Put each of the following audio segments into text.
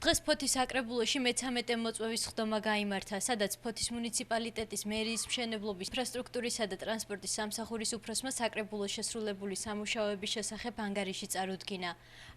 დღეს ფოთის საკრებულოში მე-13 მოწვევის სხდომა გაიმართა, სადაც ფოთის მუნიციპალიტეტის მერიის მშენებლობის, ინფრასტრუქტურისა და ტრანსპორტის სამსახურის უფროსმა საკრებულოს შესრულებული სამუშაოების შესახებ ანგარიში წარუდგინა.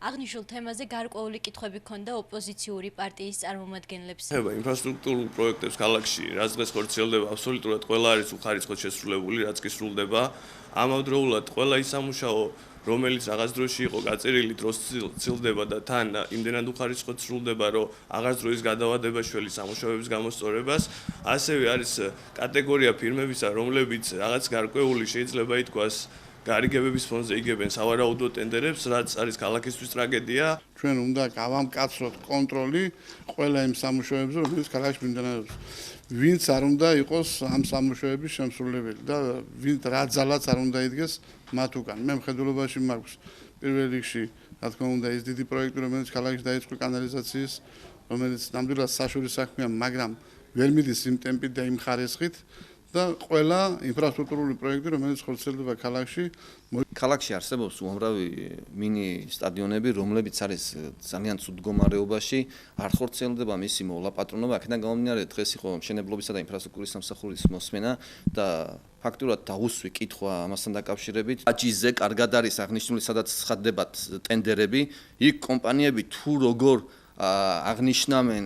აღნიშნულ თემაზე გარკვეული კითხვები ჰქონდა ოპოზიციური პარტიის წარმომადგენლებს. ინფრასტრუქტურულ პროექტებს ქალაქში, რაც დღეს ხორციელდება, აბსოლუტურად ყველა არის უხარისხოდ შესრულებული, რაც კი სრულდება. ამავდროულად ყველა ის სამუშაო რომელიც რაღაც დროში იყო გაწერილი, დროს ცილდება და თან იმდენად უხარისხოდ სრულდება, რომ აღარ დროის გადავადება შველი სამუშაოების გამოსწორებას. ასევე არის კატეგორია ფირმებისა, რომლებიც რაღაც გარკვეული შეიძლება ითქვას გარიგებების ფონზე იგებენ სავარაუდო ტენდერებს, რაც არის ქალაქისთვის ტრაგედია. ჩვენ უნდა გავამკაცროთ კონტროლი ყველა იმ სამუშაოებზე, რომელიც ქალაქში მიმდინარეობს. ვინც არ უნდა იყოს ამ სამუშაოების შემსრულებელი და ვინც რა ძალაც არ უნდა იდგეს მათ უკან. მე მხედველობაში მაქვს პირველ რიგში, რა თქმა უნდა, ის დიდი პროექტი, რომელიც ქალაქში დაიწყო კანალიზაციის, რომელიც ნამდვილად საშუალო საქმეა, მაგრამ ვერ მიდის იმ ტემპით და იმ ხარისხით და ყველა ინფრასტრუქტურული პროექტი, რომელიც ხორციელდება ქალაქში. ქალაქში არსებობს უამრავი მინი სტადიონები, რომლებიც არის ძალიან ცუდ მდგომარეობაში, არ ხორციელდება მისი მოვლა-პატრონობა. აქედან გამომდინარე, დღეს იყო მშენებლობისა და ინფრასტრუქტურის სამსახურის მოსმენა და ფაქტურად დაუსვი კითხვა ამასთან დაკავშირებით. აჯიზე კარგად არის აღნიშნული, სადაც ცხადდებათ ტენდერები, იქ კომპანიები თუ როგორ აღნიშნავენ,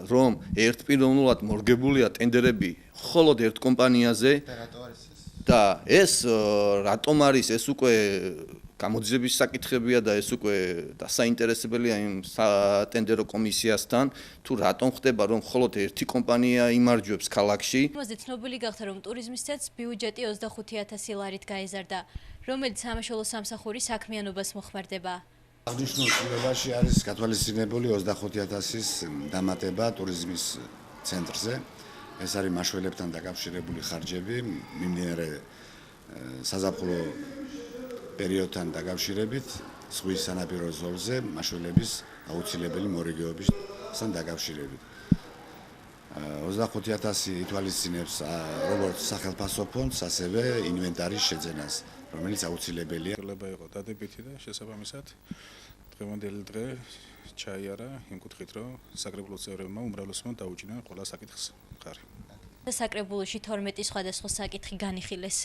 რომ ერთპიროვნულად მორგებულია ტენდერები მხოლოდ ერთ კომპანიაზე და ეს რატომ არის, ეს უკვე გამოძიების საკითხებია და ეს უკვე დასაინტერესებელია იმ სატენდერო კომისიასთან, თუ რატომ ხდება, რომ მხოლოდ ერთი კომპანია იმარჯვებს ქალაქში. ამაზე ცნობილი გახდა, რომ ტურიზმის ცეცხლს ბიუჯეტი 25,000 ლარით გაიზარდა, რომელიც სამაშველო სამსახურის საქმიანობას მოხმარდება. აღნიშნულ ცვლილებაში არის გათვალისწინებული 25,000-ის დამატება ტურიზმის ცენტრზე. ეს არის მაშველებთან დაკავშირებული ხარჯები, მიმდინარე საზაფხულო პერიოდთან დაკავშირებით, ზღვის სანაპირო ზოლზე მაშველების აუცილებელი მორიგეობისთან დაკავშირებით. 25,000 ითვალისწინებს როგორც სახელმწიფო ფონდს, ასევე ინვენტარის შეძენას, რომელიც აუცილებელია. იყო დადებითი და შესაბამისად დღევანდელი დღე ჩაიარა იმ კუთხით, რომ საკრებულოს წევრებმა უმრავლესობამ დაუჭინან ყველა საკითხს მხარი. საკრებულოში 12 სხვადასხვა საკითხი განიხილეს.